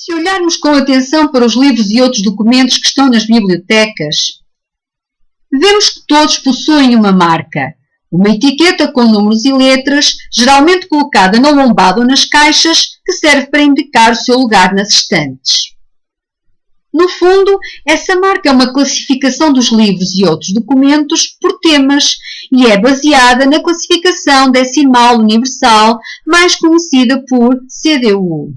Se olharmos com atenção para os livros e outros documentos que estão nas bibliotecas, vemos que todos possuem uma marca, uma etiqueta com números e letras, geralmente colocada na lombada ou nas caixas, que serve para indicar o seu lugar nas estantes. No fundo, essa marca é uma classificação dos livros e outros documentos por temas e é baseada na classificação decimal universal, mais conhecida por CDU.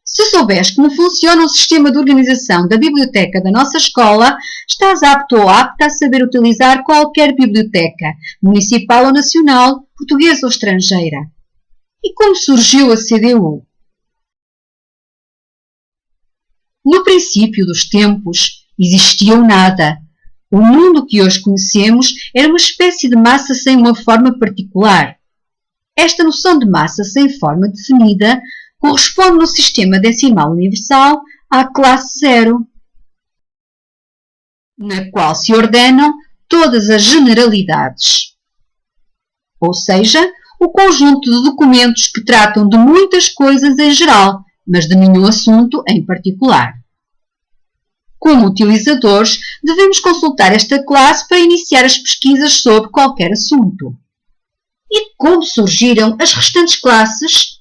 Se souberes como funciona o sistema de organização da biblioteca da nossa escola, estás apto ou apta a saber utilizar qualquer biblioteca, municipal ou nacional, portuguesa ou estrangeira. E como surgiu a CDU? No princípio dos tempos, existia o nada. O mundo que hoje conhecemos era uma espécie de massa sem uma forma particular. Esta noção de massa sem forma definida corresponde no sistema decimal universal à classe 0, na qual se ordenam todas as generalidades, ou seja, o conjunto de documentos que tratam de muitas coisas em geral, mas de nenhum assunto em particular. Como utilizadores, devemos consultar esta classe para iniciar as pesquisas sobre qualquer assunto. E como surgiram as restantes classes?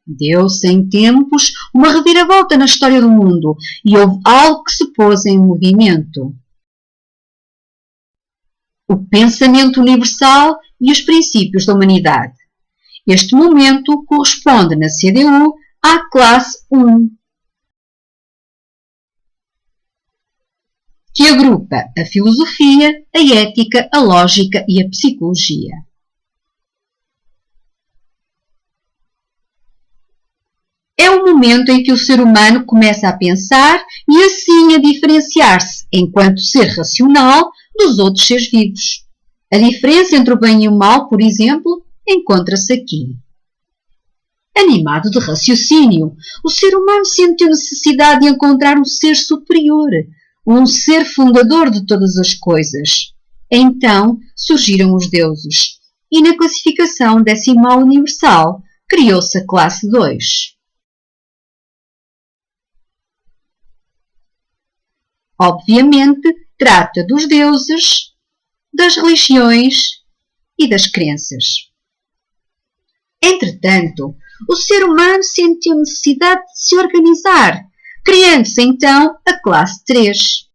Deu-se em tempos uma reviravolta na história do mundo e houve algo que se pôs em movimento. O pensamento universal e os princípios da humanidade. Este momento corresponde na CDU à classe 1, que agrupa a filosofia, a ética, a lógica e a psicologia. É o momento em que o ser humano começa a pensar e assim a diferenciar-se, enquanto ser racional, dos outros seres vivos. A diferença entre o bem e o mal, por exemplo, encontra-se aqui. Animado de raciocínio, o ser humano sentiu necessidade de encontrar um ser superior, um ser fundador de todas as coisas. Então surgiram os deuses, e na classificação decimal universal criou-se a classe 2. Obviamente, trata dos deuses, das religiões e das crenças. Entretanto, o ser humano sentiu necessidade de se organizar, criando-se então a classe 3.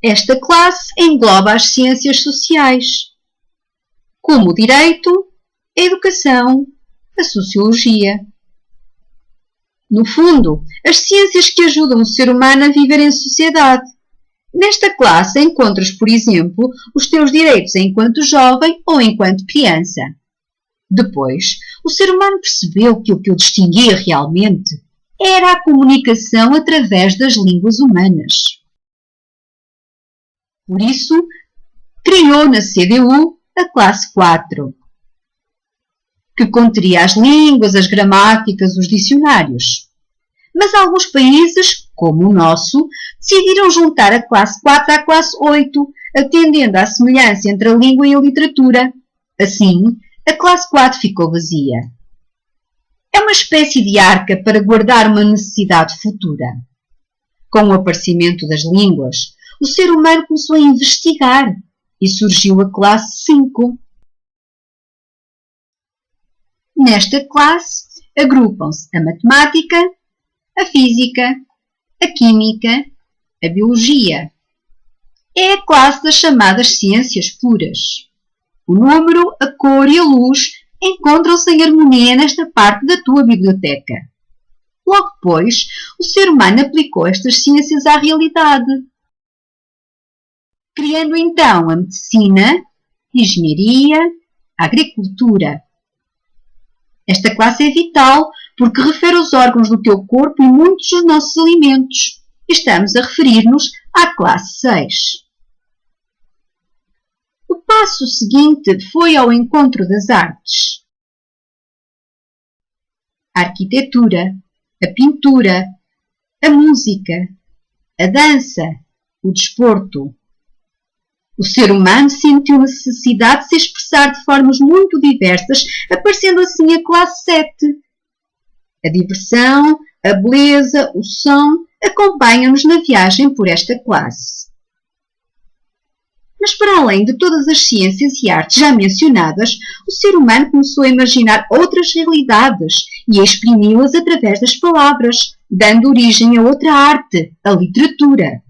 Esta classe engloba as ciências sociais, como o direito, a educação, a sociologia. No fundo, as ciências que ajudam o ser humano a viver em sociedade. Nesta classe encontras, por exemplo, os teus direitos enquanto jovem ou enquanto criança. Depois, o ser humano percebeu que o que o distinguia realmente era a comunicação através das línguas humanas. Por isso, criou na CDU a classe 4, que conteria as línguas, as gramáticas, os dicionários. Mas alguns países, como o nosso, decidiram juntar a classe 4 à classe 8, atendendo à semelhança entre a língua e a literatura. Assim, a classe 4 ficou vazia. É uma espécie de arca para guardar uma necessidade futura. Com o aparecimento das línguas, o ser humano começou a investigar e surgiu a classe 5. Nesta classe agrupam-se a matemática, a física, a química, a biologia. É a classe das chamadas ciências puras. O número, a cor e a luz encontram-se em harmonia nesta parte da tua biblioteca. Logo depois, o ser humano aplicou estas ciências à realidade, criando então a medicina, a engenharia, a agricultura. Esta classe é vital porque refere os órgãos do teu corpo e muitos dos nossos alimentos. Estamos a referir-nos à classe 6. O passo seguinte foi ao encontro das artes. A arquitetura, a pintura, a música, a dança, o desporto. O ser humano sentiu necessidade de se expressar de formas muito diversas, aparecendo assim a classe 7. A diversão, a beleza, o som acompanham-nos na viagem por esta classe. Mas para além de todas as ciências e artes já mencionadas, o ser humano começou a imaginar outras realidades e a exprimi-las através das palavras, dando origem a outra arte, a literatura.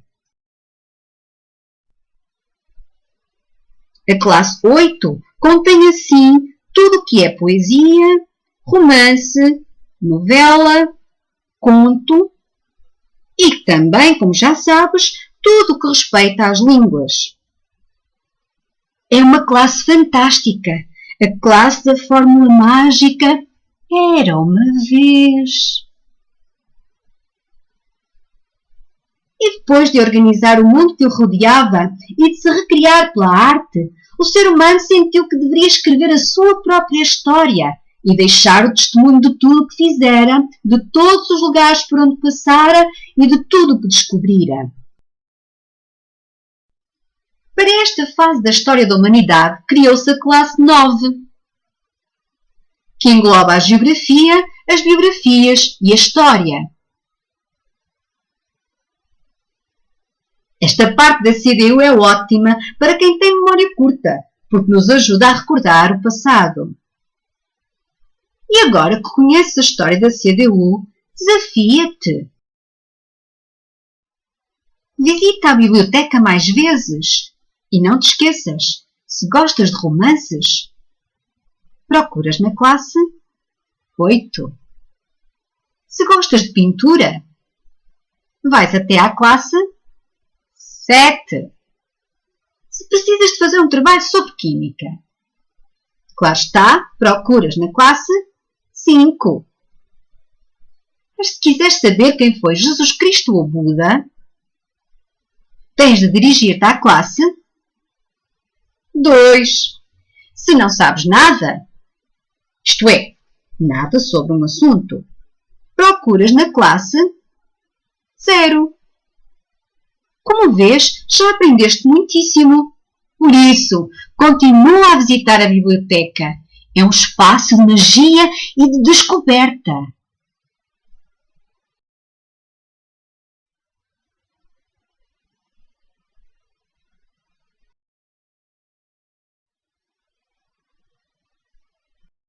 A classe 8 contém assim tudo o que é poesia, romance, novela, conto e também, como já sabes, tudo o que respeita às línguas. É uma classe fantástica, a classe da fórmula mágica Era uma vez. E depois de organizar o mundo que o rodeava e de se recriar pela arte, o ser humano sentiu que deveria escrever a sua própria história e deixar o testemunho de tudo o que fizera, de todos os lugares por onde passara e de tudo o que descobrira. Para esta fase da história da humanidade, criou-se a classe 9, que engloba a geografia, as biografias e a história. Esta parte da CDU é ótima para quem tem memória curta, porque nos ajuda a recordar o passado. E agora que conheces a história da CDU, desafia-te. Visita a biblioteca mais vezes e não te esqueças, se gostas de romances, procuras na classe 8. Se gostas de pintura, vais até à classe 7. Se precisas de fazer um trabalho sobre química, claro está, procuras na classe 5. Mas se quiseres saber quem foi Jesus Cristo ou Buda, tens de dirigir-te à classe 2. Se não sabes nada, isto é, nada sobre um assunto, procuras na classe 0. Como vês, já aprendeste muitíssimo. Por isso, continua a visitar a biblioteca. É um espaço de magia e de descoberta.